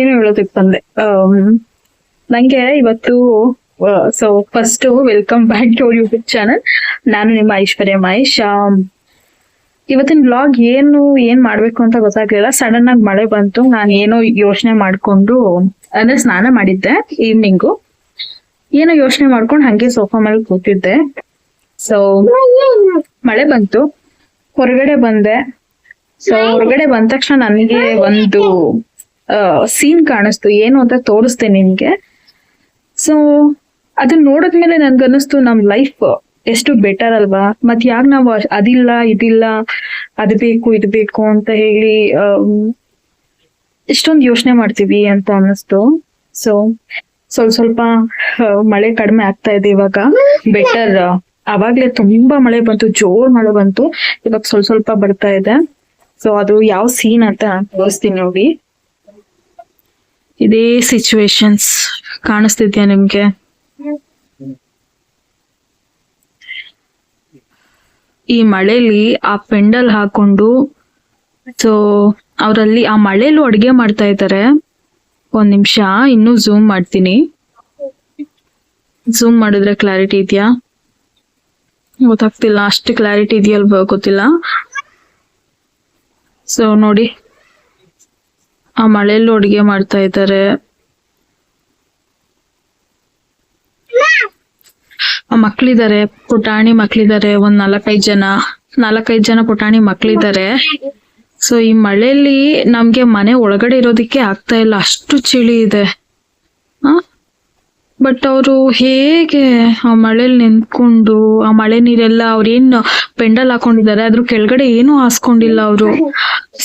ಏನು ಹೇಳೋದಕ್ಕೆ ಬಂದೆ. ನಂಗೆ ಇವತ್ತು so first welcome back to YouTube channel. ನಾನು ನಿಮ್ಮ ಐಶ್ವರ್ಯ ಮಹೇಶ್. ಇವತ್ತಿನ ಬ್ಲಾಗ್ ಏನ್ ಮಾಡ್ಬೇಕು ಅಂತ ಗೊತ್ತಾಗ್ಲಿಲ್ಲ. ಸಡನ್ ಆಗಿ ಮಳೆ ಬಂತು. ನಾನು ಏನೋ ಯೋಚನೆ ಮಾಡ್ಕೊಂಡು ಅಂದ್ರೆ ಸ್ನಾನ ಮಾಡಿದ್ದೆ ಈವ್ನಿಂಗು. ಏನೋ ಯೋಚನೆ ಮಾಡ್ಕೊಂಡು ಹಂಗೆ ಸೋಫಾ ಮೇಲೆ ಕೂತಿದ್ದೆ. ಸೊ ಮಳೆ ಬಂತು, ಹೊರಗಡೆ ಬಂದೆ. ಸೊ ಹೊರಗಡೆ ಬಂದ ತಕ್ಷಣ ನನಗೆ ಒಂದು ಸೀನ್ ಕಾಣಿಸ್ತು. ಏನು ಅಂತ ತೋರಿಸ್ತೇನೆ ನಿಮ್ಗೆ. ಸೊ ಅದನ್ನ ನೋಡಿದ್ಮೇಲೆ ನನ್ಗನ್ನಿಸ್ತು ನಮ್ ಲೈಫ್ ಎಷ್ಟು ಬೆಟರ್ ಅಲ್ವಾ. ಮತ್ ಯಾಕೆ ನಾವು ಅದಿಲ್ಲ ಇದಿಲ್ಲ ಅದು ಬೇಕು ಇದು ಬೇಕು ಅಂತ ಹೇಳಿ ಇಷ್ಟೊಂದು ಯೋಚನೆ ಮಾಡ್ತೀವಿ ಅಂತ ಅನ್ನಿಸ್ತು. ಸೊ ಸ್ವಲ್ಪ ಮಳೆ ಕಡಿಮೆ ಆಗ್ತಾ ಇದೆ ಇವಾಗ. ಬೆಟರ್. ಅವಾಗ್ಲೇ ತುಂಬಾ ಮಳೆ ಬಂತು, ಜೋರ್ ಮಳೆ ಬಂತು. ಇವಾಗ ಸ್ವಲ್ಪ ಬರ್ತಾ ಇದೆ. ಸೊ ಅದು ಯಾವ ಸೀನ್ ಅಂತ ತೋರಿಸ್ತೀನಿ ನೋಡಿ. ಇದೇ ಸಿಚುವೇಶನ್ಸ್ ಕಾಣಿಸ್ತಿದ್ಯಾ ನಿಮ್ಗೆ? ಈ ಮಳೆಲಿ ಆ ಪೆಂಡಲ್ ಹಾಕೊಂಡು ಸೊ ಅವರಲ್ಲಿ ಆ ಮಳೆಲೂ ಅಡ್ಗೆ ಮಾಡ್ತಾ ಇದ್ದಾರೆ. ಒಂದ್ ನಿಮಿಷ ಇನ್ನೂ ಝೂಮ್ ಮಾಡ್ತೀನಿ. ಝೂಮ್ ಮಾಡಿದ್ರೆ ಕ್ಲಾರಿಟಿ ಇದೆಯಾ ಗೊತ್ತಾಗ್ತಿಲ್ಲ. ಅಷ್ಟು ಕ್ಲಾರಿಟಿ ಇದೆಯಲ್ವ ಗೊತ್ತಿಲ್ಲ. ಸೊ ನೋಡಿ, ಆ ಮಳೆಯಲ್ಲೂ ಅಡುಗೆ ಮಾಡ್ತಾ ಇದ್ದಾರೆ. ಆ ಮಕ್ಳಿದ್ದಾರೆ, ಪುಟಾಣಿ ಮಕ್ಳಿದ್ದಾರೆ. ಒಂದ್ 4-5 ಜನ ಪುಟಾಣಿ ಮಕ್ಳಿದ್ದಾರೆ. ಸೊ ಈ ಮಳೆಯಲ್ಲಿ ನಮ್ಗೆ ಮನೆ ಒಳಗಡೆ ಇರೋದಿಕ್ಕೆ ಆಗ್ತಾ ಇಲ್ಲ, ಅಷ್ಟು ಚಳಿ ಇದೆ. ಬಟ್ ಅವರು ಹೇಗೆ ಆ ಮಳೆಯಲ್ಲಿ ನಿಂತ್ಕೊಂಡು ಆ ಮಳೆ ನೀರೆಲ್ಲ ಅವ್ರೇನು ಪೆಂಡಲ್ ಹಾಕೊಂಡಿದ್ದಾರೆ ಅದ್ರ ಕೆಳಗಡೆ ಏನು ಹಾಸ್ಕೊಂಡಿಲ್ಲ ಅವರು.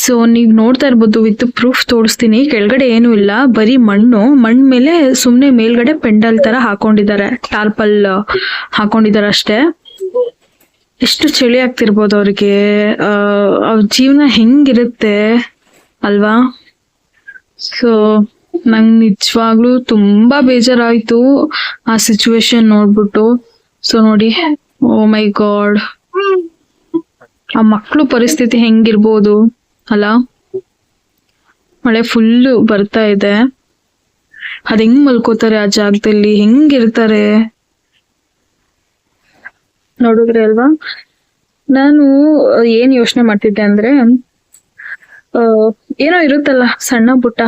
ಸೊ ನೀವ್ ನೋಡ್ತಾ ಇರ್ಬೋದು, ವಿತ್ ಪ್ರೂಫ್ ತೋರಿಸ್ತೀನಿ. ಕೆಳಗಡೆ ಏನು ಇಲ್ಲ, ಬರೀ ಮಣ್ಣು ಮೇಲೆ ಸುಮ್ನೆ ಮೇಲ್ಗಡೆ ಪೆಂಡಲ್ ತರ ಹಾಕೊಂಡಿದ್ದಾರೆ, ಟಾರ್ಪಲ್ ಹಾಕೊಂಡಿದ್ದಾರೆ ಅಷ್ಟೇ. ಎಷ್ಟು ಚಳಿ ಆಗ್ತಿರ್ಬೋದು ಅವ್ರಿಗೆ. ಅವ್ರ ಜೀವನ ಹೆಂಗಿರುತ್ತೆ ಅಲ್ವಾ. ಸೊ ನಂಗ್ ನಿಜವಾಗ್ಲೂ ತುಂಬಾ ಬೇಜಾರಾಯ್ತು ಆ ಸಿಚುವೇಶನ್ ನೋಡ್ಬಿಟ್ಟು. ಸೊ ನೋಡಿ, ಓ ಮೈ ಗಾಡ್, ಆ ಮಕ್ಳು ಪರಿಸ್ಥಿತಿ ಹೆಂಗಿರ್ಬೋದು ಅಲ್ಲ. ಮಳೆ ಫುಲ್ಲು ಬರ್ತಾ ಇದೆ. ಅದ್ ಹೆಂಗ್ ಮಲ್ಕೋತಾರೆ ಆ ಜಾಗದಲ್ಲಿ, ಹೆಂಗಿರ್ತಾರೆ ನೋಡಿದ್ರಿ ಅಲ್ವಾ. ನಾನು ಏನ್ ಯೋಚನೆ ಮಾಡ್ತಿದ್ದೆ ಅಂದ್ರೆ, ಏನೋ ಇರುತ್ತಲ್ಲ ಸಣ್ಣ ಪುಟ್ಟ,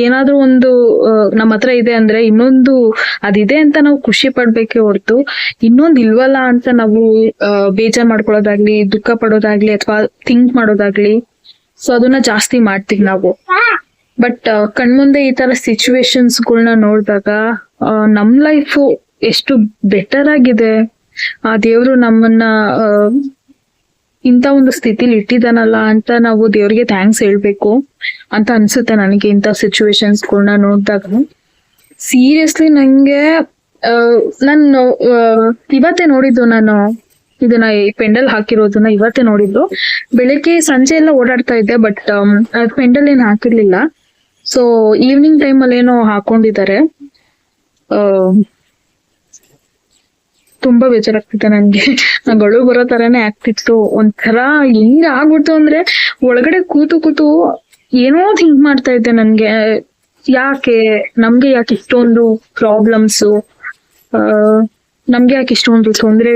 ಏನಾದ್ರೂ ಒಂದು ನಮ್ಮ ಹತ್ರ ಇದೆ ಅಂದ್ರೆ ಇನ್ನೊಂದು ಅದಿದೆ ಅಂತ ನಾವು ಖುಷಿ ಪಡ್ಬೇಕೆ ಹೊರತು ಇನ್ನೊಂದು ಇಲ್ವಲ್ಲ ಅಂತ ನಾವು ಬೇಜಾರ್ ಮಾಡ್ಕೊಳ್ಳೋದಾಗ್ಲಿ, ದುಃಖ ಪಡೋದಾಗ್ಲಿ ಅಥವಾ ಥಿಂಕ್ ಮಾಡೋದಾಗ್ಲಿ. ಸೊ ಅದನ್ನ ಜಾಸ್ತಿ ಮಾಡ್ತೀವಿ ನಾವು. ಬಟ್ ಕಣ್ಮುಂದೆ ಈ ತರ ಸಿಚುವೇಶನ್ಸ್ ಗಳನ್ನ ನೋಡಿದಾಗ ನಮ್ ಲೈಫ್ ಎಷ್ಟು ಬೆಟರ್ ಆಗಿದೆ. ಆ ದೇವ್ರು ನಮ್ಮನ್ನ ಇಂಥ ಒಂದು ಸ್ಥಿತಿಲಿ ಇಟ್ಟಿದಾನಲ್ಲ ಅಂತ ನಾವು ದೇವ್ರಿಗೆ ಥ್ಯಾಂಕ್ಸ್ ಹೇಳ್ಬೇಕು ಅಂತ ಅನ್ಸುತ್ತೆ ನನಗೆ ಇಂಥ ಸಿಚುವೇಶನ್ಸ್ ಗಳನ್ನ ನೋಡಿದಾಗ. ಸೀರಿಯಸ್ಲಿ ನಂಗೆ ನಾನು ಇವತ್ತೇ ನೋಡಿದ್ದು, ನಾನು ಇದನ್ನ ಪೆಂಡಲ್ ಹಾಕಿರೋದನ್ನ ಇವತ್ತೇ ನೋಡಿದ್ದು. ಬೆಳಿಗ್ಗೆ ಸಂಜೆ ಎಲ್ಲ ಓಡಾಡ್ತಾ ಇದ್ದೆ, ಬಟ್ ಪೆಂಡಲ್ ಏನ್ ಹಾಕಿರ್ಲಿಲ್ಲ. ಸೊ ಈವ್ನಿಂಗ್ ಟೈಮ್ ಅಲ್ಲಿ ಏನೋ ಹಾಕೊಂಡಿದ್ದಾರೆ. ತುಂಬಾ ಬೇಜಾರಾಗ್ತಿತ್ತು ನನ್ಗೆ. ಗಳು ಬರೋ ತರಾನೇ ಆಗ್ತಿತ್ತು. ಒಂಥರ ಹೆಂಗ್ ಆಗ್ಬಿಡ್ತು ಅಂದ್ರೆ, ಒಳಗಡೆ ಕೂತು ಏನೋ ಥಿಂಕ್ ಮಾಡ್ತಾ ಇದ್ದೆ. ನನ್ಗೆ ನಮ್ಗೆ ಯಾಕೆ ಇಷ್ಟೊಂದು ಪ್ರಾಬ್ಲಮ್ಸು, ನಮ್ಗೆ ಯಾಕೆ ಇಷ್ಟೊಂದು ತೊಂದ್ರೆ,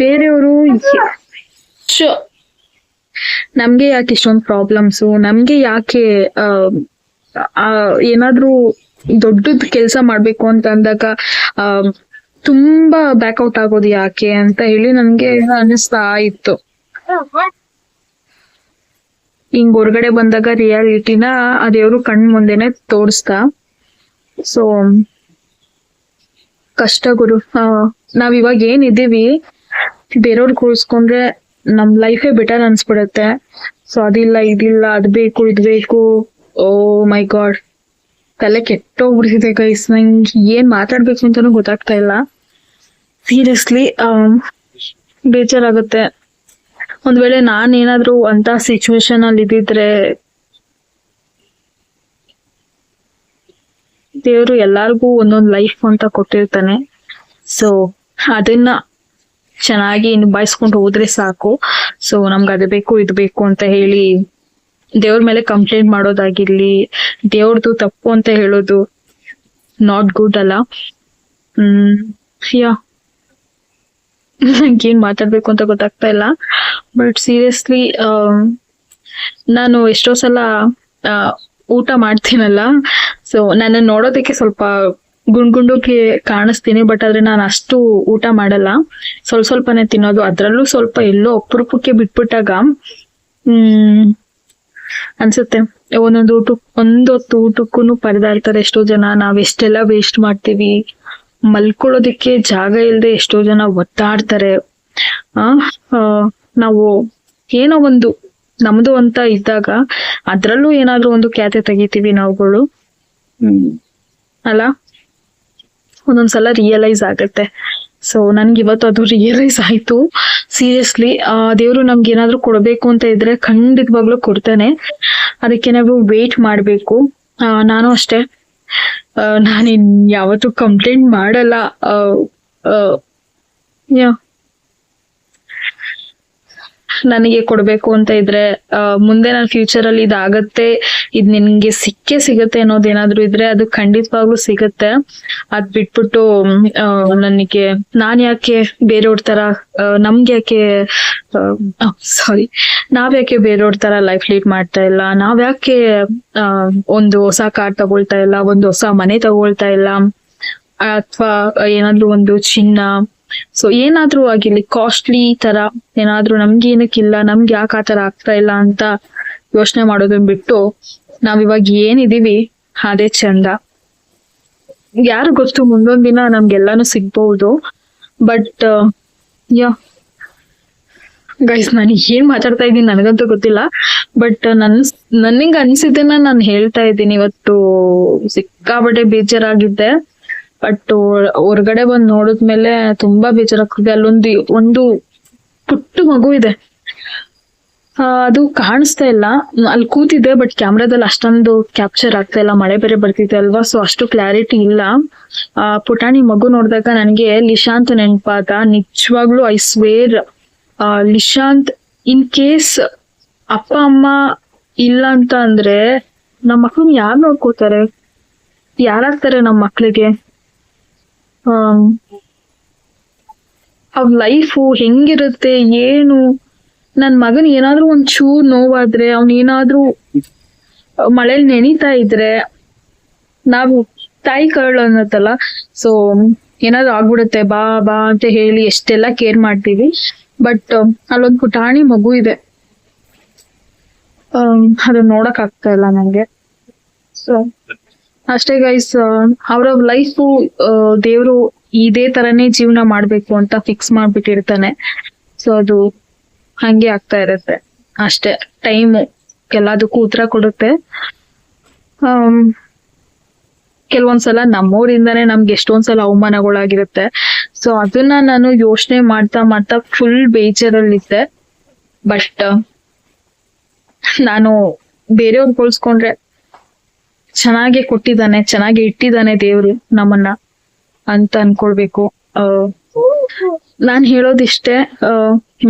ಬೇರೆಯವರು ನಮ್ಗೆ ಯಾಕೆ ಇಷ್ಟೊಂದು ಪ್ರಾಬ್ಲಮ್ಸು, ನಮ್ಗೆ ಯಾಕೆ ಏನಾದ್ರೂ ದೊಡ್ಡದ್ ಕೆಲ್ಸ ಮಾಡ್ಬೇಕು ಅಂತ ಅಂದಾಗ ತುಂಬಾ ಬ್ಯಾಕ್ಔಟ್ ಆಗೋದು ಯಾಕೆ ಅಂತ ಹೇಳಿ ನನ್ಗೆ ಅನಿಸ್ತಾ ಇತ್ತು. ಹಿಂಗ್ ಹೊರಗಡೆ ಬಂದಾಗ ರಿಯಾಲಿಟಿನ ಅದೇವ್ರು ಕಣ್ ಮುಂದೆನೆ ತೋರಿಸ್ತಾ. ಸೊ ಕಷ್ಟ ಗುರು. ನಾವ್ ಇವಾಗ ಏನಿದ್ದೀವಿ ಬೇರೆಯವ್ರಿಗೆ ಹೋಲಿಸ್ಕೊಂಡ್ರೆ ನಮ್ ಲೈಫೇ ಬೆಟರ್ ಅನ್ಸ್ಬಿಡತ್ತೆ. ಸೊ ಅದಿಲ್ಲ ಇದಿಲ್ಲ, ಅದ್ ಬೇಕು ಇದ್ ಬೇಕು. ಓ ಮೈ ಗಾಡ್, ತಲೆ ಕೆಟ್ಟೋಗ್ಬಿಡ್ತಿದೆ ಗೈಸ್. ನಂಗೆ ಏನ್ ಮಾತಾಡ್ಬೇಕು ಅಂತಾನು ಗೊತ್ತಾಗ್ತಾ ಇಲ್ಲ. ಸೀರಿಯಸ್ಲಿ ಬೇಜಾರಾಗುತ್ತೆ. ಒಂದ್ ವೇಳೆ ನಾನ್ ಏನಾದ್ರು ಅಂತ ಸಿಚುವೇಶನ್ ಅಲ್ಲಿ ಇದ್ದಿದ್ರೆ, ದೇವ್ರು ಎಲ್ಲಾರ್ಗೂ ಒಂದೊಂದ್ ಲೈಫ್ ಅಂತ ಕೊಟ್ಟಿರ್ತಾನೆ. ಸೊ ಅದನ್ನ ಚೆನ್ನಾಗಿ ನಿಭಾಯಿಸ್ಕೊಂಡು ಹೋದ್ರೆ ಸಾಕು. ಸೊ ನಮ್ಗೆ ಅದು ಬೇಕು ಇದು ಬೇಕು ಅಂತ ಹೇಳಿ ದೇವ್ರ ಮೇಲೆ ಕಂಪ್ಲೇಂಟ್ ಮಾಡೋದಾಗಿರ್ಲಿ, ದೇವ್ರದು ತಪ್ಪು ಅಂತ ಹೇಳೋದು ನಾಟ್ ಗುಡ್ ಅಲ್ಲ. ಯಾ ನಂಗೇನ್ ಮಾತಾಡ್ಬೇಕು ಅಂತ ಗೊತ್ತಾಗ್ತಾ ಇಲ್ಲ. ಬಟ್ ಸೀರಿಯಸ್ಲಿ ನಾನು ಎಷ್ಟೋ ಸಲ ಊಟ ಮಾಡ್ತೀನಲ್ಲ, ಸೊ ನನ್ನ ನೋಡೋದಕ್ಕೆ ಸ್ವಲ್ಪ ಗುಂಡ್ಗುಂಡಕ್ಕೆ ಕಾಣಿಸ್ತೀನಿ, ಬಟ್ ಆದ್ರೆ ನಾನು ಅಷ್ಟು ಊಟ ಮಾಡಲ್ಲ, ಸ್ವಲ್ಪನೇ ತಿನ್ನೋದು. ಅದ್ರಲ್ಲೂ ಸ್ವಲ್ಪ ಎಲ್ಲೋ ಅಪರೂಪಕ್ಕೆ ಬಿಟ್ಬಿಟ್ಟಾಗ ಅನ್ಸುತ್ತೆ ಒಂದೊತ್ತು ಊಟಕ್ಕೂ ಪರದಾಡ್ತಾರೆ ಎಷ್ಟೋ ಜನ. ನಾವ್ ಎಷ್ಟೆಲ್ಲ ವೇಸ್ಟ್ ಮಾಡ್ತೀವಿ, ಮಲ್ಕೊಳ್ಳೋದಿಕ್ಕೆ ಜಾಗ ಇಲ್ಲದೆ ಎಷ್ಟೋ ಜನ ಒತ್ತಾಡ್ತಾರೆ. ನಾವು ಏನೋ ಒಂದು ನಮ್ದು ಅಂತ ಇದ್ದಾಗ ಅದ್ರಲ್ಲೂ ಏನಾದ್ರೂ ಒಂದು ಖ್ಯಾತೆ ತೆಗಿತೀವಿ ನಾವುಗಳು ಅಲ್ಲ. ಒಂದೊಂದ್ಸಲ ರಿಯಲೈಸ್ ಆಗತ್ತೆ. ಸೊ ನನ್ಗೆ ಇವತ್ತು ಅದು ರಿಯಲೈಸ್ ಆಯ್ತು. ಸೀರಿಯಸ್ಲಿ ದೇವ್ರು ನಮ್ಗೆ ಏನಾದ್ರು ಕೊಡ್ಬೇಕು ಅಂತ ಇದ್ರೆ ಖಂಡಿತವಾಗ್ಲೂ ಕೊಡ್ತಾನೆ. ಅದಕ್ಕೆ ನಾವು ವೇಟ್ ಮಾಡ್ಬೇಕು. ನಾನು ಅಷ್ಟೇ, ನಾನಿನ್ ಯಾವತ್ತೂ ಕಂಪ್ಲೇಂಟ್ ಮಾಡಲ್ಲ. ನನಗೆ ಕೊಡ್ಬೇಕು ಅಂತ ಇದ್ರೆ ಮುಂದೆ ನನ್ನ ಫ್ಯೂಚರ್ ಅಲ್ಲಿ ಇದಾಗತ್ತೆ, ಇದ್ ನಿನ್ಗೆ ಸಿಗತ್ತೆ ಅನ್ನೋದೇನಾದ್ರು ಇದ್ರೆ ಅದು ಖಂಡಿತವಾಗ್ಲೂ ಸಿಗತ್ತೆ. ಅದ್ ಬಿಟ್ಬಿಟ್ಟು ನನಗೆ ನಾನ್ ಯಾಕೆ ಬೇರೆಯವ್ರ ತರ ನಮ್ಗೆ ಯಾಕೆ ನಾವ್ಯಾಕೆ ಬೇರೆಯವ್ರ ತರ ಲೈಫ್ ಲೀಡ್ ಮಾಡ್ತಾ ಇಲ್ಲ, ನಾವ್ಯಾಕೆ ಒಂದು ಹೊಸ ಕಾರ್ ತಗೊಳ್ತಾ ಇಲ್ಲ, ಒಂದು ಹೊಸ ಮನೆ ತಗೊಳ್ತಾ ಇಲ್ಲ, ಅಥವಾ ಏನಾದ್ರು ಒಂದು ಚಿನ್ನ, ಸೊ ಏನಾದ್ರೂ ಆಗಿರ್ಲಿ ಕಾಸ್ಟ್ಲಿ ತರ ಏನಾದ್ರೂ ನಮ್ಗೆ ಏನಕ್ಕಿಲ್ಲ, ನಮ್ಗೆ ಯಾಕೆ ಆತರ ಆಗ್ತಾ ಇಲ್ಲ ಅಂತ ಯೋಚನೆ ಮಾಡೋದನ್ನ ಬಿಟ್ಟು ನಾವಿವಾಗ ಏನಿದೀವಿ ಅದೇ ಚಂದ. ಯಾರು ಗೊತ್ತು ಮುಂದೊಂದ್ ದಿನ ನಮ್ಗೆಲ್ಲಾನು ಸಿಗ್ಬಹುದು. ಬಟ್ ಗೈಸ್, ನಾನು ಏನ್ ಮಾತಾಡ್ತಾ ಇದ್ದೀನಿ ನನಗಂತೂ ಗೊತ್ತಿಲ್ಲ. ಬಟ್ ನನಗೆ ಅನ್ಸಿದ್ದನ್ನ ನಾನು ಹೇಳ್ತಾ ಇದ್ದೀನಿ. ಇವತ್ತು ಸಿಕ್ಕಾಬಟ್ಟೆ ಬೇಜಾರಾಗಿದ್ದೆ. ಬಟ್ ಹೊರಗಡೆ ಬಂದ್ ನೋಡಿದ್ಮೇಲೆ ತುಂಬಾ ಬೇಜಾರಾಗ್ತಿದೆ. ಒಂದು ಪುಟ್ಟ ಮಗು ಇದೆ, ಅದು ಕಾಣಿಸ್ತಾ ಇಲ್ಲ. ಅಲ್ಲಿ ಕೂತಿದೆ, ಬಟ್ ಕ್ಯಾಮ್ರಾದಲ್ಲಿ ಅಷ್ಟೊಂದು ಕ್ಯಾಪ್ಚರ್ ಆಗ್ತಾ ಇಲ್ಲ, ಮಳೆ ಬೇರೆ ಬರ್ತಿದೆ ಅಲ್ವಾ, ಸೊ ಅಷ್ಟು ಕ್ಲಾರಿಟಿ ಇಲ್ಲ. ಪುಟಾಣಿ ಮಗು ನೋಡಿದಾಗ ನನಗೆ ಲಿಶಾಂತ್ ನೆನಪಾದ. ನಿಜವಾಗ್ಲೂ ಐ ಸ್ವೇರ್, ಲಿಶಾಂತ್ ಇನ್ ಕೇಸ್ ಅಪ್ಪ ಅಮ್ಮ ಇಲ್ಲ ಅಂತ ಅಂದ್ರೆ ನಮ್ಮ ಮಕ್ಳನ್ನ ಯಾರು ನೋಡ್ಕೋತಾರೆ, ಯಾರಾಗ್ತಾರೆ ನಮ್ಮ ಮಕ್ಳಿಗೆ? ಅವ್ರ ಲೈಫು ಹೆಂಗಿರುತ್ತೆ ಏನು? ನನ್ ಮಗನ್ ಏನಾದ್ರೂ ಒಂಚೂರ್ ನೋವಾದ್ರೆ, ಅವ್ನೇನಾದ್ರೂ ಮಳೇಲಿ ನೆನಿತಾ ಇದ್ರೆ, ನಾವು ತಾಯಿ ಕರಳು ಅನ್ನತ್ತಲ್ಲ, ಸೊ ಏನಾದ್ರು ಆಗ್ಬಿಡುತ್ತೆ ಬಾ ಬಾ ಅಂತ ಹೇಳಿ ಎಷ್ಟೆಲ್ಲ ಕೇರ್ ಮಾಡ್ತೀವಿ. ಬಟ್ ಅಲ್ಲೊಂದ್ ಪುಟಾಣಿ ಮಗು ಇದೆ, ಅದನ್ನ ನೋಡಕ್ ಆಗ್ತಾ ಇಲ್ಲ ನಂಗೆ. ಸೊ ಅಷ್ಟೇ ಗೈಸ್, ಅವ್ರವ್ರ ಲೈಫು ದೇವ್ರು ಇದೇ ತರನೇ ಜೀವನ ಮಾಡ್ಬೇಕು ಅಂತ ಫಿಕ್ಸ್ ಮಾಡ್ಬಿಟ್ಟಿರ್ತಾನೆ. ಸೊ ಅದು ಹಂಗೆ ಆಗ್ತಾ ಇರತ್ತೆ ಅಷ್ಟೇ. ಟೈಮು ಎಲ್ಲದಕ್ಕೂ ಉತ್ತರ ಕೊಡುತ್ತೆ. ಕೆಲವೊಂದ್ಸಲ ನಮ್ಮೂರಿಂದಾನೇ ನಮ್ಗೆ ಎಷ್ಟೊಂದ್ಸಲ ಅವಮಾನಗಳಾಗಿರುತ್ತೆ. ಸೊ ಅದನ್ನ ನಾನು ಯೋಚನೆ ಮಾಡ್ತಾ ಫುಲ್ ಬೇಜಾರಲ್ಲಿದ್ದೆ. ಬಟ್ ನಾನು ಬೇರೆಯವ್ರು ಹೋಲ್ಸ್ಕೊಂಡ್ರೆ ಚೆನ್ನಾಗೆ ಕೊಟ್ಟಿದ್ದಾನೆ, ಚೆನ್ನಾಗಿ ಇಟ್ಟಿದ್ದಾನೆ ದೇವ್ರು ನಮ್ಮನ್ನ ಅಂತ ಅನ್ಕೊಳ್ಬೇಕು. ನಾನ್ ಹೇಳೋದಿಷ್ಟೇ,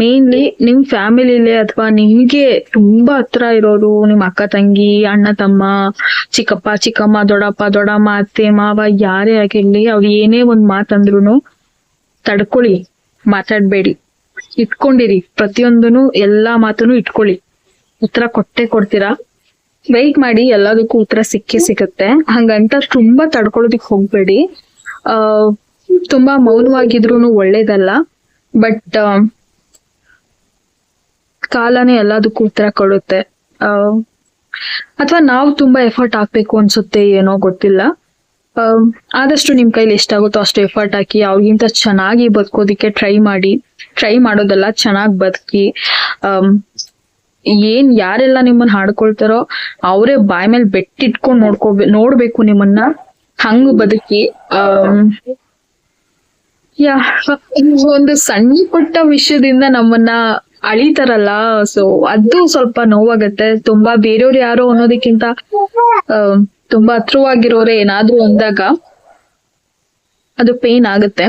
ಮೇನ್ಲಿ ನಿಮ್ ಫ್ಯಾಮಿಲಿಲಿ ಅಥವಾ ನಿಮ್ಗೆ ತುಂಬಾ ಹತ್ರ ಇರೋರು, ನಿಮ್ ಅಕ್ಕ ತಂಗಿ, ಅಣ್ಣ ತಮ್ಮ, ಚಿಕ್ಕಪ್ಪ ಚಿಕ್ಕಮ್ಮ, ದೊಡ್ಡಪ್ಪ ದೊಡ್ಡಮ್ಮ, ಅತ್ತೆ ಮಾವ, ಯಾರೇ ಆಗಿರ್ಲಿ, ಅವ್ರು ಏನೇ ಒಂದ್ ಮಾತಂದ್ರುನು ತಡ್ಕೊಳ್ಳಿ, ಮಾತಾಡ್ಬೇಡಿ, ಇಟ್ಕೊಂಡಿರಿ. ಪ್ರತಿಯೊಂದನು ಎಲ್ಲಾ ಮಾತನ್ನು ಇಟ್ಕೊಳ್ಳಿ. ಉತ್ತರ ಕೊಡ್ತೀರಾ. ವೆಯ್ಟ್ ಮಾಡಿ, ಎಲ್ಲದಕ್ಕೂ ಉತ್ತರ ಸಿಗುತ್ತೆ. ಹಂಗಂತ ತುಂಬಾ ತಡ್ಕೊಳ್ಳೋದಿಕ್ ಹೋಗ್ಬೇಡಿ. ತುಂಬಾ ಮೌನವಾಗಿದ್ರುನು ಒಳ್ಳೇದಲ್ಲ. ಬಟ್ ಕಾಲನೇ ಎಲ್ಲದಕ್ಕೂ ಉತ್ತರ ಕೊಡುತ್ತೆ. ಅಥವಾ ನಾವು ತುಂಬಾ ಎಫರ್ಟ್ ಹಾಕ್ಬೇಕು ಅನ್ಸುತ್ತೆ, ಏನೋ ಗೊತ್ತಿಲ್ಲ. ಆದಷ್ಟು ನಿಮ್ ಕೈಲಿ ಎಷ್ಟಾಗುತ್ತೋ ಅಷ್ಟು ಎಫರ್ಟ್ ಹಾಕಿ ಅವ್ರಿಗಿಂತ ಚೆನ್ನಾಗಿ ಬದುಕೋದಿಕ್ಕೆ ಟ್ರೈ ಮಾಡೋದಲ್ಲ, ಚೆನ್ನಾಗಿ ಬದುಕಿ. ಯಾರೆಲ್ಲ ನಿಮ್ಮನ್ನ ಹಾಡ್ಕೊಳ್ತಾರೋ ಅವರೇ ಬಾಯ್ ಮೇಲೆ ಬೆಟ್ಟಿಟ್ಕೊಂಡ್ ನೋಡ್ಬೇಕು ನಿಮ್ಮನ್ನ, ಹಂಗ ಬದುಕಿ. ಒಂದು ಸಣ್ಣ ಪುಟ್ಟ ವಿಷಯದಿಂದ ನಮ್ಮನ್ನ ಅಳಿತಾರಲ್ಲ, ಸೊ ಅದು ಸ್ವಲ್ಪ ನೋವಾಗತ್ತೆ. ತುಂಬಾ ಬೇರೆಯವ್ರು ಯಾರೋ ಅನ್ನೋದಕ್ಕಿಂತ ತುಂಬಾ ಹತ್ರವಾಗಿರೋರೆ ಏನಾದ್ರು ಅಂದಾಗ ಅದು ಪೇನ್ ಆಗುತ್ತೆ.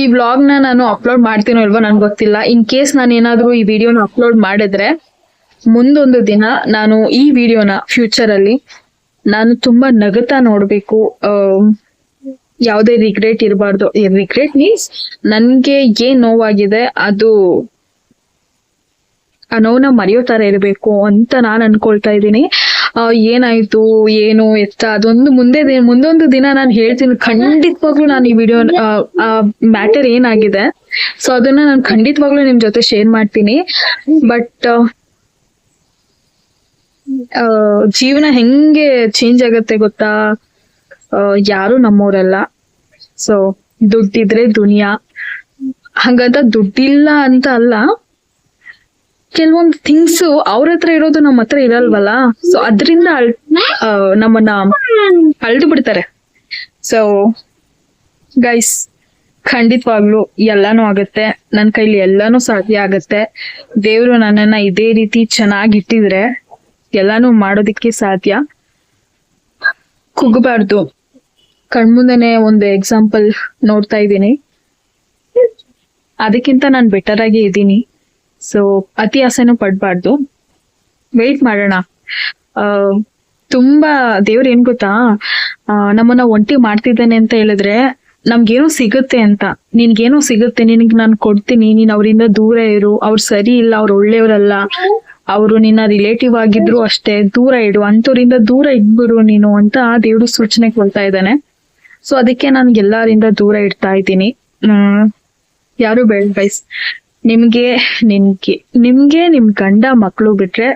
ಈ ವ್ಲಾಗ್ ನಾನು ಅಪ್ಲೋಡ್ ಮಾಡ್ತೀನೋ ಇಲ್ವೋ ನನ್ಗೆ ಗೊತ್ತಿಲ್ಲ. ಇನ್ ಕೇಸ್ ನಾನು ಏನಾದ್ರೂ ಈ ವಿಡಿಯೋನ ಅಪ್ಲೋಡ್ ಮಾಡಿದ್ರೆ ಮುಂದೊಂದು ದಿನ ನಾನು ಈ ವಿಡಿಯೋನ ಫ್ಯೂಚರ್ ಅಲ್ಲಿ ನಾನು ತುಂಬಾ ನಗುತ್ತಾ ನೋಡ್ಬೇಕು. ಯಾವುದೇ ರಿಗ್ರೆಟ್ ಇರಬಾರ್ದು. ರಿಗ್ರೆಟ್ ಮೀನ್ಸ್ ನನ್ಗೆ ಏನ್ ನೋವಾಗಿದೆ ಅದು ಆ ನೋವನ್ನ ಮರೆಯೋ ತರ ಇರಬೇಕು ಅಂತ ನಾನ್ ಅನ್ಕೊಳ್ತಾ ಇದ್ದೀನಿ. ಏನಾಯ್ತು ಏನು ಎತ್ತ ಅದೊಂದು ಮುಂದೊಂದು ದಿನ ನಾನು ಹೇಳ್ತೀನಿ. ಖಂಡಿತವಾಗ್ಲೂ ನಾನು ಈ ವಿಡಿಯೋ ಮ್ಯಾಟರ್ ಏನಾಗಿದೆ ಸೊ ಅದನ್ನ ನಾನು ಖಂಡಿತವಾಗ್ಲೂ ನಿಮ್ ಜೊತೆ ಶೇರ್ ಮಾಡ್ತೀನಿ. ಬಟ್ ಜೀವನ ಹೆಂಗೆ ಚೇಂಜ್ ಆಗತ್ತೆ ಗೊತ್ತಾ? ಯಾರು ನಮ್ಮೋರಲ್ಲ. ಸೊ ದುಡ್ಡಿದ್ರೆ ದುನಿಯಾ, ಹಂಗಂತ ದುಡ್ಡಿಲ್ಲ ಅಂತ ಅಲ್ಲ, ಕೆಲವೊಂದು ಥಿಂಗ್ಸ್ ಅವ್ರ ಹತ್ರ ಇರೋದು ನಮ್ಮ ಹತ್ರ ಇರಲ್ವಲ್ಲ. ಸೊ ಅದ್ರಿಂದ ನಮ್ಮನ್ನ ಅಳ್ದು ಬಿಡ್ತಾರೆ. ಸೊ ಗೈಸ್, ಖಂಡಿತವಾಗ್ಲು ಎಲ್ಲಾನು ಆಗತ್ತೆ. ನನ್ ಕೈಲಿ ಎಲ್ಲಾನು ಸಾಧ್ಯ ಆಗತ್ತೆ. ದೇವ್ರು ನನ್ನನ್ನ ಇದೇ ರೀತಿ ಚೆನ್ನಾಗಿಟ್ಟಿದ್ರೆ ಎಲ್ಲಾನು ಮಾಡೋದಿಕ್ಕೆ ಸಾಧ್ಯ. ಕುಗ್ಬಾರ್ದು. ಕಣ್ಮುಂದೆನೆ ಒಂದು ಎಕ್ಸಾಂಪಲ್ ನೋಡ್ತಾ ಇದ್ದೀನಿ, ಅದಕ್ಕಿಂತ ನಾನು ಬೆಟರ್ ಆಗಿ ಇದ್ದೀನಿ. ಸೊ ಅತಿ ಆಸೆನೂ ಪಡ್ಬಾರ್ದು. ವೆಯ್ಟ್ ಮಾಡೋಣ. ತುಂಬಾ ದೇವ್ರ ಏನ್ ಗೊತ್ತಾ, ನಮ್ಮನ್ನ ಒಂಟಿ ಮಾಡ್ತಿದ್ದೇನೆ ಅಂತ ಹೇಳಿದ್ರೆ ನಮ್ಗೇನೋ ಸಿಗುತ್ತೆ ಅಂತ. ನಿನ್ಗೇನೋ ಸಿಗುತ್ತೆ, ನಿನಗ್ ನಾನು ಕೊಡ್ತೀನಿ, ನೀನ್ ಅವರಿಂದ ದೂರ ಇರು, ಅವ್ರು ಸರಿ ಇಲ್ಲ, ಅವ್ರು ಒಳ್ಳೆಯವರಲ್ಲ, ಅವರು ನಿನ್ನ ರಿಲೇಟಿವ್ ಆಗಿದ್ರು ಅಷ್ಟೇ, ದೂರ ಇಡು, ಅಂತವ್ರಿಂದ ದೂರ ಇದ್ಬಿಡು ನೀನು ಅಂತ ದೇವ್ರು ಸೂಚನೆ ಕೊಡ್ತಾ ಇದ್ದಾನೆ. ಸೊ ಅದಕ್ಕೆ ನಾನು ಎಲ್ಲರಿಂದ ದೂರ ಇಡ್ತಾ ಇದ್ದೀನಿ. ಯಾರು ಬೇಡ ಗೈಸ್. ನಿಮ್ಗೆ ನಿಮ್ ಗಂಡ ಮಕ್ಕಳು ಬಿಟ್ರೆ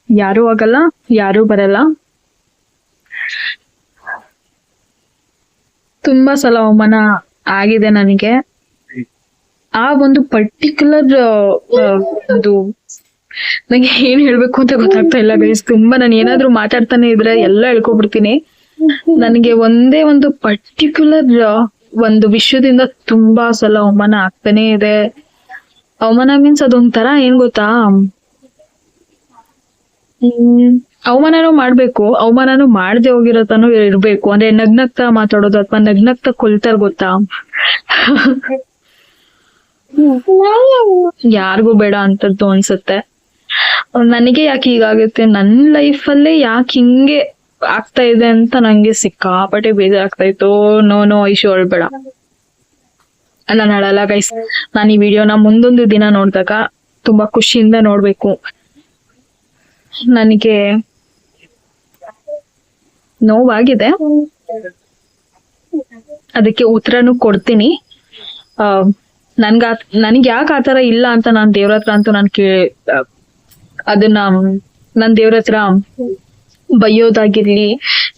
ಯಾರು ಆಗಲ್ಲ, ಯಾರು ಬರಲ್ಲ. ತುಂಬಾ ಸಲ ಅವಮಾನ ಆಗಿದೆ ನನಗೆ. ಆ ಒಂದು ಪರ್ಟಿಕ್ಯುಲರ್ ಅದು ನಂಗೆ ಏನ್ ಹೇಳ್ಬೇಕು ಅಂತ ಗೊತ್ತಾಗ್ತಾ ಇಲ್ಲ ಗೈಸ್. ತುಂಬಾ ನಾನು ಏನಾದ್ರು ಮಾತಾಡ್ತಾನೆ ಇದ್ರೆ ಎಲ್ಲ ಹೇಳ್ಕೊಬಿಡ್ತೀನಿ. ನನಗೆ ಒಂದೇ ಒಂದು ಪರ್ಟಿಕ್ಯುಲರ್ ಒಂದು ವಿಷಯದಿಂದ ತುಂಬಾ ಸಲ ಅವಮಾನ ಆಗ್ತಾನೆ ಇದೆ. ಅವಮಾನ ಮೀನ್ಸ್ ಅದೊಂಥರ ಏನ್ ಗೊತ್ತಾ, ಅವಮಾನನೂ ಮಾಡ್ಬೇಕು, ಅವಮಾನನೂ ಮಾಡದೆ ಹೋಗಿರೋತನೂ ಇರ್ಬೇಕು. ಅಂದ್ರೆ ನಗ್ನಗ್ತಾ ಮಾತಾಡೋದು ಅಥವಾ ನಗ್ನಗ್ತಾ ಕೊಲ್ತಾರ ಗೊತ್ತಾ, ಯಾರಿಗೂ ಬೇಡ ಅಂತದ್ದು ಅನ್ಸುತ್ತೆ. ನನಗೆ ಯಾಕೆ ಹೀಗಾಗುತ್ತೆ, ನನ್ ಲೈಫಲ್ಲೇ ಯಾಕೆ ಹಿಂಗೆ ಆಗ್ತಾ ಇದೆ ಅಂತ ನಂಗೆ ಸಿಕ್ಕಾಪಟ್ಟೆ ಬೇಜಾರಾಗ್ತಾ ಇತ್ತು. ನೋ ಐಶು ಅಳ್ಬೇಡ, ನಾನು ಅಳಲ್ಲ ಗೈಸ್. ನಾನು ಈ ವಿಡಿಯೋನ ಮುಂದೊಂದು ದಿನ ನೋಡ್ದಾಗ ತುಂಬಾ ಖುಷಿಯಿಂದ ನೋಡ್ಬೇಕು. ನನಗೆ ನೋವಾಗಿದೆ, ಅದಕ್ಕೆ ಉತ್ತರನು ಕೊಡ್ತೀನಿ. ನನ್ಗೆ ಯಾಕೆ ಆತರ ಇಲ್ಲ ಅಂತ ನಾನ್ ದೇವ್ರ ಹತ್ರ ಅಂತೂ ನಾನು ಅದನ್ನ ನನ್ ದೇವ್ರ ಹತ್ರ ಬೈಯೋದಾಗಿರ್ಲಿ,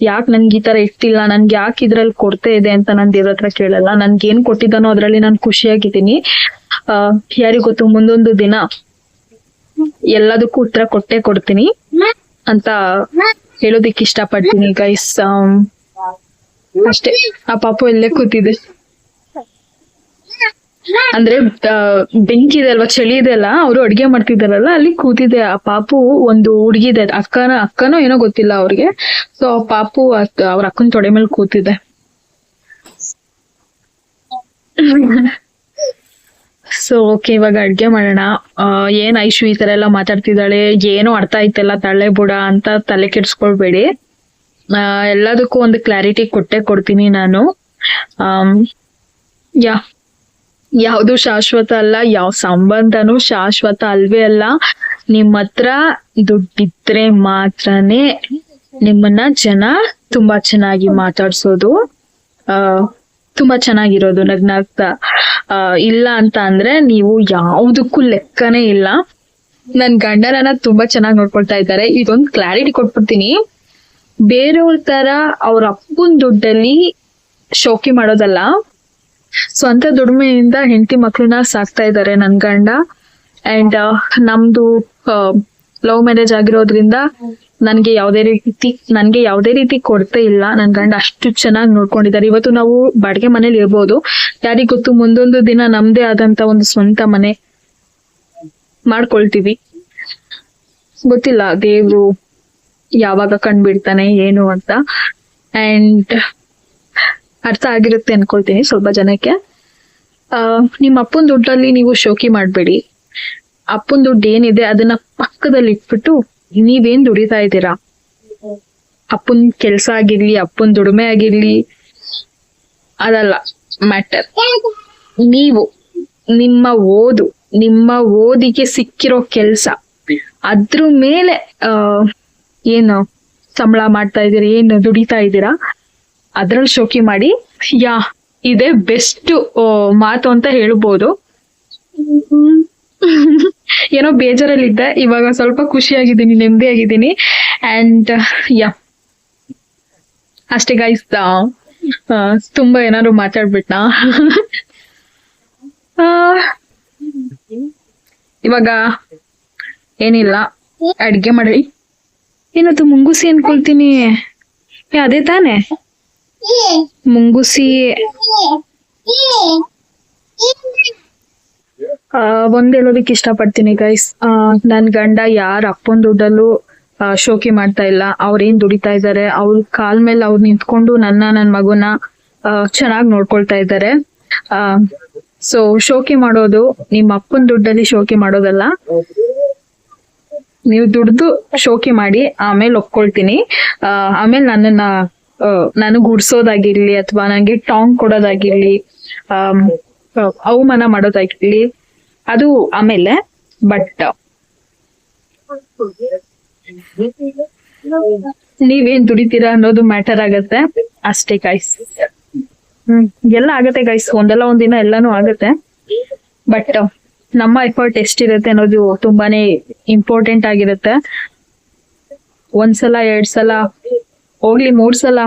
ಯಾಕೆ ನನ್ಗೆ ಈ ತರ ಇಟ್ಟಿಲ್ಲ, ನನ್ಗೆ ಯಾಕೆ ಇದ್ರಲ್ಲಿ ಕೊಡ್ತಾ ಇದೆ ಅಂತ ನಾನ್ ದೇವ್ರ ಹತ್ರ ಕೇಳಲ್ಲ. ನನ್ಗೆ ಏನ್ ಕೊಟ್ಟಿದ್ದಾನೋ ಅದ್ರಲ್ಲಿ ನಾನು ಖುಷಿಯಾಗಿದ್ದೀನಿ. ಯಾರಿಗ್ ಗೊತ್ತು, ಮುಂದೊಂದು ದಿನ ಎಲ್ಲದಕ್ಕೂ ಉತ್ತರ ಕೊಡ್ತೀನಿ ಅಂತ ಹೇಳೋದಿಕ್ ಇಷ್ಟ ಪಡ್ತೀನಿ ಗೈಸ್. ಅಷ್ಟೇ. ಆ ಪಾಪು ಎಲ್ಲೇ ಕೂತಿದೆ ಅಂದ್ರೆ ಬೆಂಕಿ ಇದೆ ಅಲ್ವಾ, ಚಳಿ ಇದೆ ಅಲ್ಲ, ಅವರು ಅಡ್ಗೆ ಮಾಡ್ತಿದಾರಲ್ಲ, ಅಲ್ಲಿ ಕೂತಿದೆ ಆ ಪಾಪು. ಒಂದು ಹುಡುಗಿದೆ, ಅಕ್ಕನೋ ಏನೋ ಗೊತ್ತಿಲ್ಲ ಅವ್ರಿಗೆ. ಸೊ ಆ ಪಾಪು ಅವ್ರ ಅಕ್ಕನ ತೊಡೆ ಮೇಲೆ ಕೂತಿದೆ. ಸೊ ಓಕೆ, ಇವಾಗ ಅಡ್ಗೆ ಮಾಡೋಣ. ಏನ್ ಐಶು ಈ ತರ ಎಲ್ಲ ಮಾತಾಡ್ತಿದ್ದಾಳೆ, ಏನೋ ಅರ್ಥ ಆಯ್ತಲ್ಲ ತಳ್ಳೆ ಬುಡ ಅಂತ ತಲೆ ಕೆಡ್ಸ್ಕೊಳ್ಬೇಡಿ. ಎಲ್ಲದಕ್ಕೂ ಒಂದು ಕ್ಲಾರಿಟಿ ಕೊಡ್ತೀನಿ ನಾನು. ಯಾವುದು ಶಾಶ್ವತ ಅಲ್ಲ, ಯಾವ ಸಂಬಂಧನೂ ಶಾಶ್ವತ ಅಲ್ವೇ ಅಲ್ಲ. ನಿಮ್ಮ ಹತ್ರ ದುಡ್ಡಿದ್ರೆ ಮಾತ್ರನೇ ನಿಮ್ಮನ್ನ ಜನ ತುಂಬಾ ಚೆನ್ನಾಗಿ ಮಾತಾಡ್ಸೋದು, ತುಂಬಾ ಚೆನ್ನಾಗಿರೋದು, ನಗ್ನಾಗ್ತಾ. ಇಲ್ಲ ಅಂತ ಅಂದ್ರೆ ನೀವು ಯಾವ್ದಕ್ಕೂ ಲೆಕ್ಕನೇ ಇಲ್ಲ. ನನ್ ಗಂಡನನ್ನ ತುಂಬಾ ಚೆನ್ನಾಗಿ ನೋಡ್ಕೊಳ್ತಾ ಇದ್ದಾರೆ. ಇದೊಂದು ಕ್ಲಾರಿಟಿ ಕೊಟ್ಬಿಡ್ತೀನಿ. ಬೇರೆಯವ್ರ ತರ ಅವ್ರ ಅಪ್ಪನ್ ದುಡ್ಡಲ್ಲಿ ಶೋಕಿ ಮಾಡೋದಲ್ಲ, ಸ್ವಂತ ದುಡಿಮೆಯಿಂದ ಹೆಂಡತಿ ಮಕ್ಳನ್ನ ಸಾಕ್ತಾ ಇದ್ದಾರೆ ನನ್ ಗಂಡ. ಅಂಡ್ ನಮ್ದು ಲವ್ ಮ್ಯಾರೇಜ್ ಆಗಿರೋದ್ರಿಂದ ನನ್ಗೆ ಯಾವ್ದೇ ರೀತಿ ಕೊರತೆ ಇಲ್ಲ. ನನ್ ಗಂಡ ಅಷ್ಟು ಚೆನ್ನಾಗಿ ನೋಡ್ಕೊಂಡಿದ್ದಾರೆ. ಇವತ್ತು ನಾವು ಬಾಡಿಗೆ ಮನೇಲಿ ಇರ್ಬೋದು, ಯಾರಿಗ್ ಗೊತ್ತು ಮುಂದೊಂದು ದಿನ ನಮ್ದೇ ಆದಂತ ಒಂದು ಸ್ವಂತ ಮನೆ ಮಾಡ್ಕೊಳ್ತೀವಿ. ಗೊತ್ತಿಲ್ಲ ದೇವ್ರು ಯಾವಾಗ ಕಂಡ್ಬಿಡ್ತಾನೆ ಏನು ಅಂತ. ಅಂಡ್ ಅರ್ಥ ಆಗಿರುತ್ತೆ ಅನ್ಕೊಳ್ತೀನಿ ಸ್ವಲ್ಪ ಜನಕ್ಕೆ. ನಿಮ್ಮ ಅಪ್ಪನ ದುಡ್ಡಲ್ಲಿ ನೀವು ಶೋಕಿ ಮಾಡ್ಬೇಡಿ. ಅಪ್ಪನ ದುಡ್ಡು ಏನಿದೆ ಅದನ್ನ ಪಕ್ಕದಲ್ಲಿ ಇಟ್ಬಿಟ್ಟು ನೀವೇನ್ ದುಡಿತಾ ಇದ್ದೀರಾ, ಅಪ್ಪನ್ ಕೆಲ್ಸ ಆಗಿರ್ಲಿ, ಅಪ್ಪನ್ ದುಡಿಮೆ ಆಗಿರ್ಲಿ, ಅದಲ್ಲ ಮ್ಯಾಟರ್. ನೀವು ನಿಮ್ಮ ಓದಿಗೆ ಸಿಕ್ಕಿರೋ ಕೆಲ್ಸ, ಅದ್ರ ಮೇಲೆ ಏನು ಸಂಬಳ ಮಾಡ್ತಾ ಇದೀರಿ, ಏನು ದುಡಿತಾ ಇದ್ದೀರಾ, ಅದ್ರಲ್ಲಿ ಶೋಕಿ ಮಾಡಿ. ಇದೇ ಬೆಸ್ಟ್ ಮಾತು ಅಂತ ಹೇಳ್ಬೋದು. ಏನೋ ಬೇಜಾರಲ್ಲಿದ್ದೆ, ಇವಾಗ ಸ್ವಲ್ಪ ಖುಷಿಯಾಗಿದ್ದೀನಿ, ನೆಮ್ಮದಿಯಾಗಿದ್ದೀನಿ. ಅಂಡ್ ಅಷ್ಟೇ ಗೈಸ್. ತುಂಬಾ ಏನಾದ್ರು ಮಾತಾಡ್ಬಿಟ್ನಾ? ಇವಾಗ ಏನಿಲ್ಲ, ಅಡ್ಗೆ ಮಾಡಿ. ಏನದು ಮುಂಗುಸಿ ಅನ್ಕೊಳ್ತೀನಿ. ಅದೇ ತಾನೆ ಮುಂಗುಸಿ. ಒಂದ್ ಹೇಳೋದಕ್ಕೆ ಇಷ್ಟಪಡ್ತೀನಿ ಗೈಸ್, ನನ್ ಗಂಡ ಯಾರ ಅಪ್ಪನ ದುಡ್ಡಲ್ಲೂ ಶೋಕಿ ಮಾಡ್ತಾ ಇಲ್ಲ. ಅವ್ರೇನ್ ದುಡಿತಾ ಇದ್ದಾರೆ, ಅವ್ರ ಕಾಲ್ ಮೇಲೆ ಅವ್ರು ನಿಂತ್ಕೊಂಡು ನನ್ ಮಗುನ ಚೆನ್ನಾಗ್ ನೋಡ್ಕೊಳ್ತಾ ಇದ್ದಾರೆ. ಸೊ ಶೋಕಿ ಮಾಡೋದು ನಿಮ್ಮ ಅಪ್ಪನ ದುಡ್ಡಲ್ಲಿ ಶೋಕಿ ಮಾಡೋದಲ್ಲ. ನೀವು ದುಡ್ದು ಶೋಕಿ ಮಾಡಿ, ಆಮೇಲೆ ಒಪ್ಕೊಳ್ತೀನಿ. ಆಮೇಲೆ ನನಗ್ ಗುಡ್ಸೋದಾಗಿರ್ಲಿ ಅಥವಾ ನನಗೆ ಟಾಂಗ್ ಕೊಡೋದಾಗಿರ್ಲಿ, ಅವಮಾನ ಮಾಡೋದಾಗಿರ್ಲಿ, ಅದು ಆಮೇಲೆ. ಬಟ್ ನೀವೇನ್ ದುಡಿತೀರಾ ಅನ್ನೋದು ಮ್ಯಾಟರ್ ಆಗತ್ತೆ ಅಷ್ಟೇ ಗೈಸ್. ಎಲ್ಲ ಆಗತ್ತೆ ಗೈಸ್, ಒಂದಲ್ಲ ಒಂದಿನ ಎಲ್ಲಾನು ಆಗತ್ತೆ. ಬಟ್ ನಮ್ಮ ಎಫರ್ಟ್ ಎಷ್ಟಿರುತ್ತೆ ಅನ್ನೋದು ತುಂಬಾನೇ ಇಂಪಾರ್ಟೆಂಟ್ ಆಗಿರುತ್ತೆ. ಒಂದ್ಸಲ 2 ಸಲ ಹೋಗ್ಲಿ 3 ಸಲ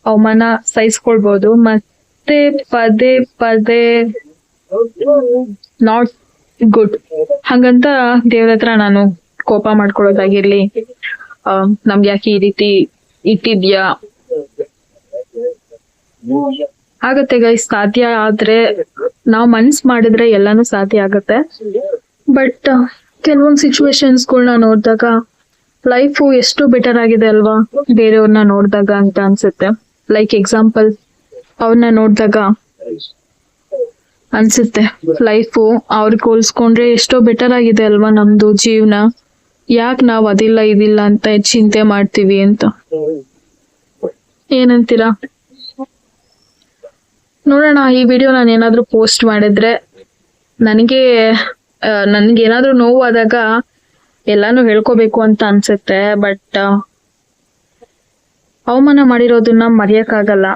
ಅವಮಾನ ಸಹಿಸ್ಕೊಳ್ಬಹುದು, ಮತ್ತೆ ಪದೇ ನಾಟ್ ಗುಡ್. ಹಂಗಂತ ದೇವ್ರ ಹತ್ರ ನಾನು ಕೋಪ ಮಾಡ್ಕೊಳ್ಳೋದಾಗಿರ್ಲಿ, ನಮ್ಗೆ ಯಾಕೆ ಈ ರೀತಿ ಇಟ್ಟಿದ್ಯಾ, ಆಗತ್ತೆ ಗೈಸ್. ಸಾಧ್ಯ ಆದ್ರೆ ನಾವ್ ಮನ್ಸ್ ಮಾಡಿದ್ರೆ ಎಲ್ಲಾನು ಸಾಧ್ಯ ಆಗತ್ತೆ. ಬಟ್ ಕೆಲವೊಂದ್ ಸಿಚುವೇಶನ್ಸ್ಗಳನ್ನ ನೋಡಿದಾಗ ಲೈಫ್ ಎಷ್ಟು ಬೆಟರ್ ಆಗಿದೆ ಅಲ್ವಾ ಬೇರೆಯವ್ರನ್ನ ನೋಡಿದಾಗ ಅಂತ ಅನ್ಸುತ್ತೆ. ಲೈಕ್ ಎಕ್ಸಾಂಪಲ್, ಅವ್ರನ್ನ ನೋಡಿದಾಗ ಅನ್ಸುತ್ತೆ ಲೈಫು ಅವ್ರಿಗೆ ಹೋಲ್ಸ್ಕೊಂಡ್ರೆ ಎಷ್ಟೋ ಬೆಟರ್ ಆಗಿದೆ ಅಲ್ವಾ ನಮ್ದು ಜೀವನ, ಯಾಕೆ ನಾವ್ ಅದಿಲ್ಲ ಇದಿಲ್ಲ ಅಂತ ಚಿಂತೆ ಮಾಡ್ತೀವಿ ಅಂತ. ಏನಂತೀರಾ? ನೋಡೋಣ, ಈ ವಿಡಿಯೋ ನಾನು ಏನಾದ್ರೂ ಪೋಸ್ಟ್ ಮಾಡಿದ್ರೆ, ನನ್ಗೇನಾದ್ರೂ ನೋವು ಆದಾಗ ಎಲ್ಲಾನು ಹೇಳ್ಕೋಬೇಕು ಅಂತ ಅನ್ಸುತ್ತೆ. ಬಟ್ ಅವಮಾನ ಮಾಡಿರೋದನ್ನ ಮರೆಯಕ್ಕಾಗಲ್ಲ.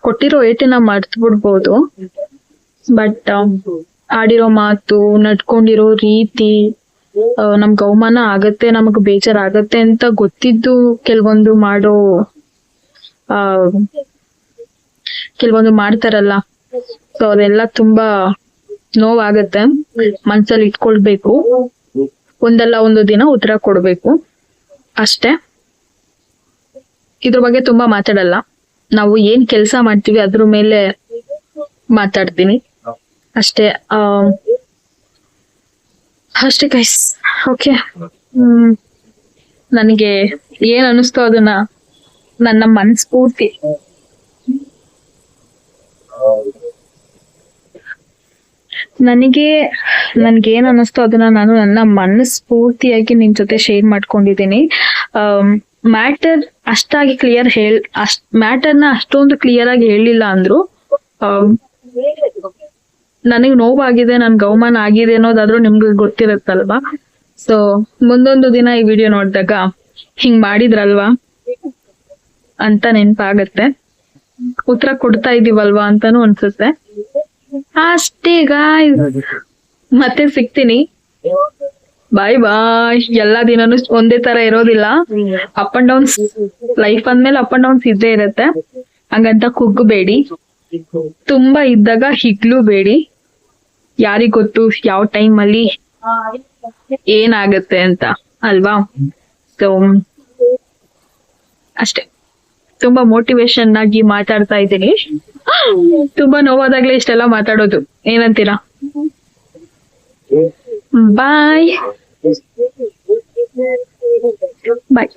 ಕೊಟ್ಟಿರೋ ಏಟನ್ನ ಮರ್ತ್ ಬಿಡ್ಬೋದು. ಬಟ್ ಆಡಿರೋ ಮಾತು, ನಡ್ಕೊಂಡಿರೋ ರೀತಿ, ನಮ್ಗೆ ಅವಮಾನ ಆಗತ್ತೆ, ನಮಗ್ ಬೇಜಾರಾಗತ್ತೆ ಅಂತ ಗೊತ್ತಿದ್ದು ಕೆಲವೊಂದು ಮಾಡ್ತಾರಲ್ಲ, ಸೊ ಅದೆಲ್ಲ ತುಂಬಾ ನೋವಾಗತ್ತೆ. ಮನ್ಸಲ್ಲಿ ಇಟ್ಕೊಳ್ಬೇಕು, ಒಂದಲ್ಲ ಒಂದು ದಿನ ಉತ್ತರ ಕೊಡ್ಬೇಕು ಅಷ್ಟೇ. ಇದ್ರ ಬಗ್ಗೆ ತುಂಬಾ ಮಾತಾಡಲ್ಲ, ನಾವು ಏನ್ ಕೆಲ್ಸ ಮಾಡ್ತೀವಿ ಅದ್ರ ಮೇಲೆ ಮಾತಾಡ್ತೀನಿ ಅಷ್ಟೇ. ಅಷ್ಟೇ ಗೈಸ್. ಓಕೆ, ನನಗೆ ಏನ್ ಅನಿಸ್ತೋ ಅದನ್ನ ನನ್ನ ಮನಸ್ಫೂರ್ತಿ ನನ್ಗೇನ್ ಅನ್ನಿಸ್ತೋ ಅದನ್ನ ನಾನು ನನ್ನ ಮನಸ್ಫೂರ್ತಿಯಾಗಿ ನಿಮ್ ಜೊತೆ ಶೇರ್ ಮಾಡ್ಕೊಂಡಿದ್ದೀನಿ. ಮ್ಯಾಟರ್ ಅಷ್ಟಾಗಿ ಮ್ಯಾಟರ್ನ ಅಷ್ಟೊಂದು ಕ್ಲಿಯರ್ ಆಗಿ ಹೇಳಿಲ್ಲ ಅಂದ್ರು, ನನಗ್ ನೋವಾಗಿದೆ, ನನ್ಗೆ ಅವಮಾನ ಆಗಿದೆ ಅನ್ನೋದಾದ್ರೂ ನಿಮ್ಗೆ ಗೊತ್ತಿರುತ್ತಲ್ವಾ. ಸೊ ಮುಂದೊಂದು ದಿನ ಈ ವಿಡಿಯೋ ನೋಡಿದಾಗ ಹಿಂಗ್ ಮಾಡಿದ್ರಲ್ವಾ ಅಂತ ನೆನ್ಪಾಗತ್ತೆ, ಉತ್ತರ ಕೊಡ್ತಾ ಇದೀವಲ್ವಾ ಅಂತಾನು ಅನ್ಸುತ್ತೆ. ಅಷ್ಟೇ ಗಾಯ್ಸ್, ಮತ್ತೆ ಸಿಗ್ತೀನಿ. ಬಾಯ್ ಬಾಯ್. ಎಲ್ಲಾ ದಿನನೂ ಒಂದೇ ತರ ಇರೋದಿಲ್ಲ, ಅಪ್ ಅಂಡ್ ಡೌನ್ಸ್. ಲೈಫ್ ಅಂದ್ಮೇಲೆ ಅಪ್ ಅಂಡ್ ಡೌನ್ಸ್ ಇದ್ದೇ ಇರತ್ತೆ. ಹಂಗಂತ ಕುಗ್ಗಬೇಡಿ, ತುಂಬಾ ಇದ್ದಾಗ ಹಿಗ್ಲು ಬೇಡಿ. ಯಾರಿಗ್ ಗೊತ್ತು ಯಾವ ಟೈಮ್ ಅಲ್ಲಿ ಏನಾಗತ್ತೆ ಅಂತ ಅಲ್ವಾ. ಸೊ ಅಷ್ಟೇ, ತುಂಬಾ ಮೋಟಿವೇಶನ್ ಆಗಿ ಮಾತಾಡ್ತಾ ಇದ್ದೀನಿ. ತುಂಬಾ ನೋವಾದಾಗ್ಲೇ ಇಷ್ಟೆಲ್ಲ ಮಾತಾಡೋದು, ಏನಂತೀರಾ? ಬಾಯ್ ಬಾಯ್.